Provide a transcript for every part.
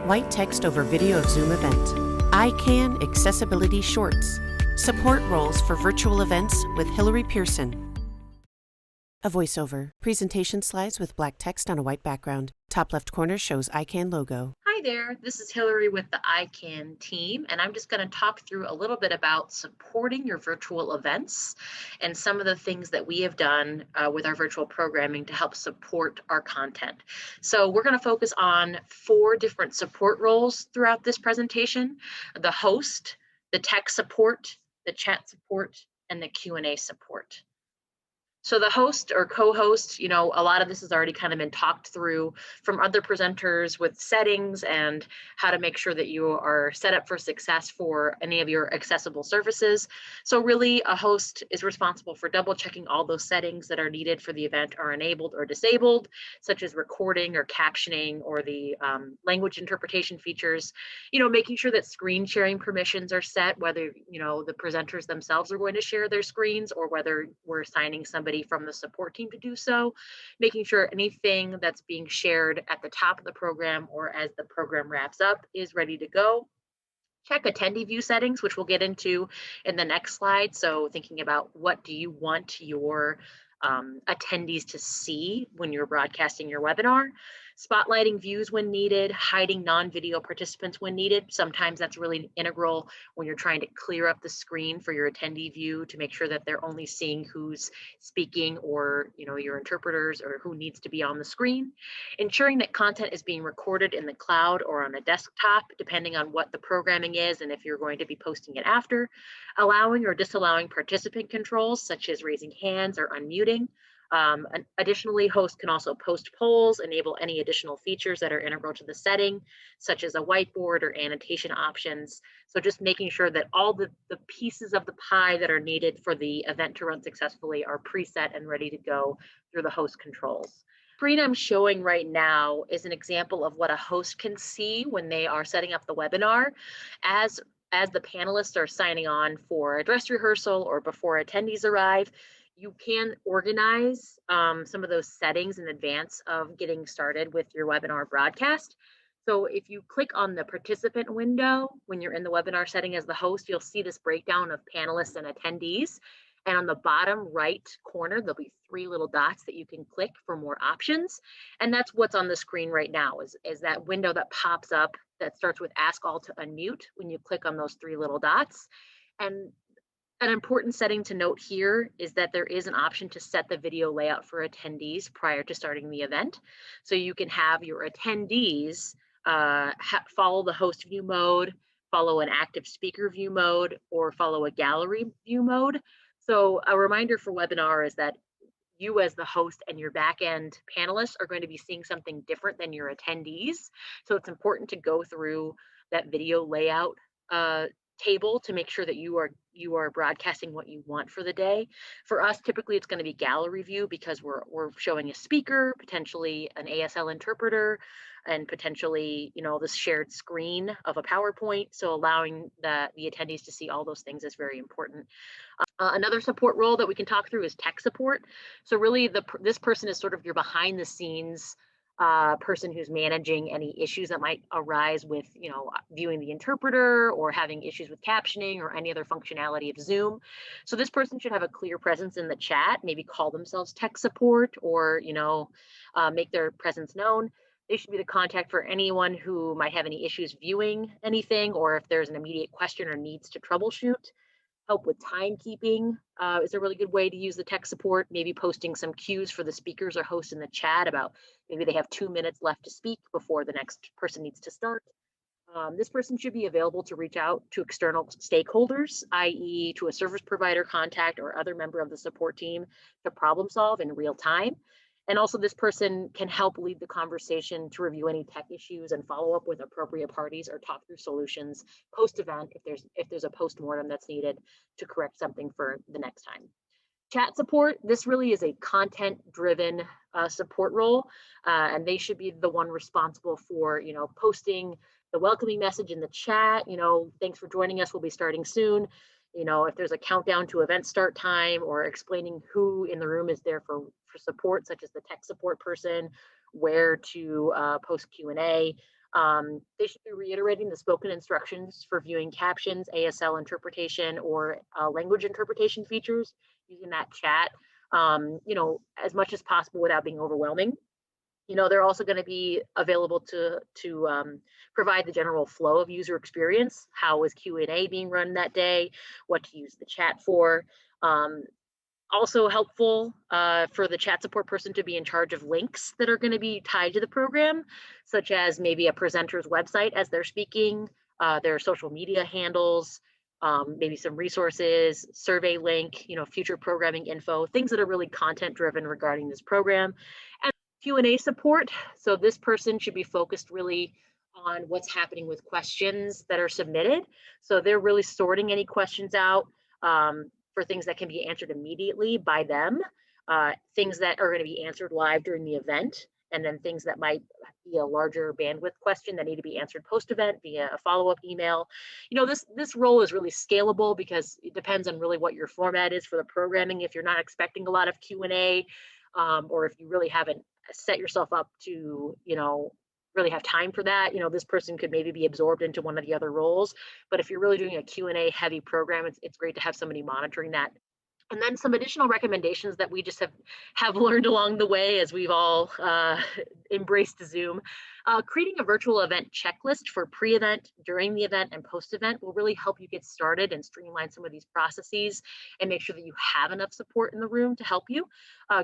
White text over video of Zoom event. ICANN Accessibility Shorts. Support roles for virtual events with Hillary Pearson. A voiceover. Presentation slides with black text on a white background. Top left corner shows ICANN logo. Hi there, this is Hillary with the ICANN team, and I'm just going to talk through a little bit about supporting your virtual events and some of the things that we have done with our virtual programming to help support our content. So we're going to focus on 4 different support roles throughout this presentation: the host, the tech support, the chat support, and the Q&A support. So the host or co-host, a lot of this has already kind of been talked through from other presenters with settings and how to make sure that you are set up for success for any of your accessible services. So really a host is responsible for double checking all those settings that are needed for the event are enabled or disabled, such as recording or captioning or the language interpretation features, making sure that screen sharing permissions are set, whether, the presenters themselves are going to share their screens or whether we're assigning somebody from the support team to do so, making sure anything that's being shared at the top of the program or as the program wraps up is ready to go. Check attendee view settings, which we'll get into in the next slide. So thinking about what do you want your attendees to see when you're broadcasting your webinar, spotlighting views when needed, hiding non-video participants when needed. Sometimes that's really integral when you're trying to clear up the screen for your attendee view to make sure that they're only seeing who's speaking or, your interpreters or who needs to be on the screen. Ensuring that content is being recorded in the cloud or on a desktop, depending on what the programming is and if you're going to be posting it after. Allowing or disallowing participant controls, such as raising hands or unmuting. Additionally, hosts can also post polls, enable any additional features that are integral to the setting, such as a whiteboard or annotation options. So just making sure that all the pieces of the pie that are needed for the event to run successfully are preset and ready to go through the host controls. The screen I'm showing right now is an example of what a host can see when they are setting up the webinar. As the panelists are signing on for a dress rehearsal or before attendees arrive, you can organize some of those settings in advance of getting started with your webinar broadcast. So if you click on the participant window when you're in the webinar setting as the host, you'll see this breakdown of panelists and attendees. And on the bottom right corner, there'll be 3 little dots that you can click for more options. And that's what's on the screen right now is that window that pops up that starts with ask all to unmute when you click on those 3 little dots. And an important setting to note here is that there is an option to set the video layout for attendees prior to starting the event. So you can have your attendees follow the host view mode, follow an active speaker view mode, or follow a gallery view mode. So a reminder for webinar is that you as the host and your back-end panelists are going to be seeing something different than your attendees. So it's important to go through that video layout table to make sure that you are broadcasting what you want for the day. For us, typically it's going to be gallery view because we're showing a speaker, potentially an ASL interpreter, and potentially this shared screen of a PowerPoint. So allowing the attendees to see all those things is very important. Another support role that we can talk through is tech support. So really this person is sort of your behind the scenes person who's managing any issues that might arise with, viewing the interpreter or having issues with captioning or any other functionality of Zoom. So this person should have a clear presence in the chat, maybe call themselves tech support or, make their presence known. They should be the contact for anyone who might have any issues viewing anything, or if there's an immediate question or needs to troubleshoot. Help with timekeeping is a really good way to use the tech support, maybe posting some cues for the speakers or hosts in the chat about maybe they have 2 minutes left to speak before the next person needs to start. This person should be available to reach out to external stakeholders, i.e. to a service provider contact or other member of the support team to problem solve in real time. And also this person can help lead the conversation to review any tech issues and follow up with appropriate parties or talk through solutions post-event if there's a post-mortem that's needed to correct something for the next time. Chat support, this really is a content-driven support role, and they should be the one responsible for, posting the welcoming message in the chat, thanks for joining us, we'll be starting soon. If there's a countdown to event start time or explaining who in the room is there for support, such as the tech support person, where to post Q&A, They should be reiterating the spoken instructions for viewing captions, ASL interpretation, or language interpretation features using that chat, as much as possible without being overwhelming. They're also going to be available to provide the general flow of user experience. How is Q&A being run that day? What to use the chat for? Also helpful for the chat support person to be in charge of links that are going to be tied to the program, such as maybe a presenter's website as they're speaking, their social media handles, maybe some resources, survey link, future programming info, things that are really content driven regarding this program. And Q&A support. So this person should be focused really on what's happening with questions that are submitted. So they're really sorting any questions out for things that can be answered immediately by them, things that are going to be answered live during the event, and then things that might be a larger bandwidth question that need to be answered post-event via a follow-up email. This role is really scalable because it depends on really what your format is for the programming. If you're not expecting a lot of Q&A, or if you really haven't set yourself up to, really have time for that, this person could maybe be absorbed into one of the other roles. But if you're really doing a Q&A heavy program, it's great to have somebody monitoring that. And then some additional recommendations that we just have learned along the way as we've all embraced Zoom. Creating a virtual event checklist for pre-event, during the event, and post-event will really help you get started and streamline some of these processes and make sure that you have enough support in the room to help you.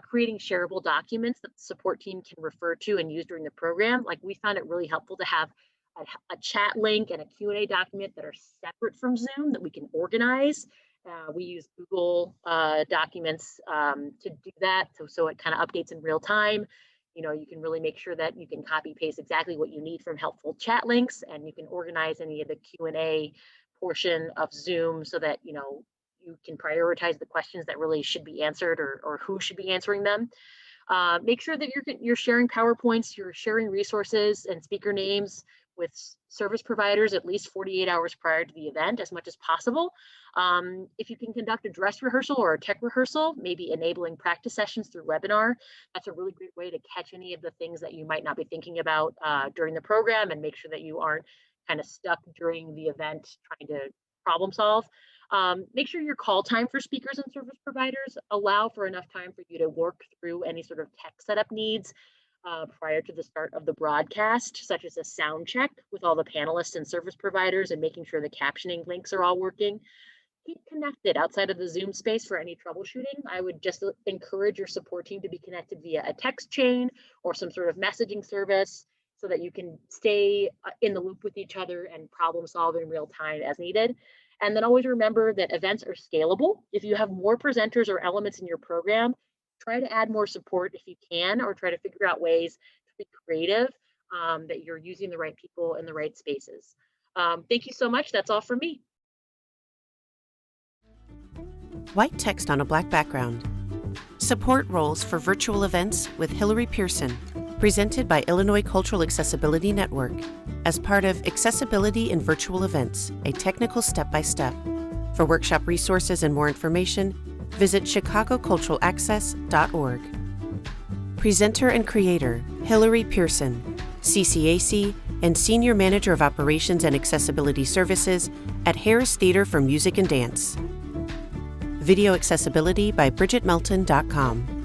Creating shareable documents that the support team can refer to and use during the program. Like, we found it really helpful to have a chat link and a Q&A document that are separate from Zoom that we can organize. We use Google Documents to do that, so it kind of updates in real time. You can really make sure that you can copy paste exactly what you need from helpful chat links, and you can organize any of the Q&A portion of Zoom so that you can prioritize the questions that really should be answered or who should be answering them. Make sure that you're sharing PowerPoints, you're sharing resources and speaker names with service providers at least 48 hours prior to the event as much as possible. If you can conduct a dress rehearsal or a tech rehearsal, maybe enabling practice sessions through webinar, that's a really great way to catch any of the things that you might not be thinking about during the program and make sure that you aren't kind of stuck during the event trying to problem solve. Make sure your call time for speakers and service providers allow for enough time for you to work through any sort of tech setup needs prior to the start of the broadcast, such as a sound check with all the panelists and service providers and making sure the captioning links are all working. Keep connected outside of the Zoom space for any troubleshooting. I would just encourage your support team to be connected via a text chain or some sort of messaging service so that you can stay in the loop with each other and problem solve in real time as needed. And then always remember that events are scalable. If you have more presenters or elements in your program, try to add more support if you can, or try to figure out ways to be creative, that you're using the right people in the right spaces. Thank you so much. That's all for me. White text on a black background. Support roles for virtual events with Hillary Pearson, presented by Illinois Cultural Accessibility Network as part of Accessibility in Virtual Events, a technical step-by-step. For workshop resources and more information, visit chicagoculturalaccess.org. Presenter and creator, Hillary Pearson, CCAC and Senior Manager of Operations and Accessibility Services at Harris Theater for Music and Dance. Video accessibility by BridgetMelton.com.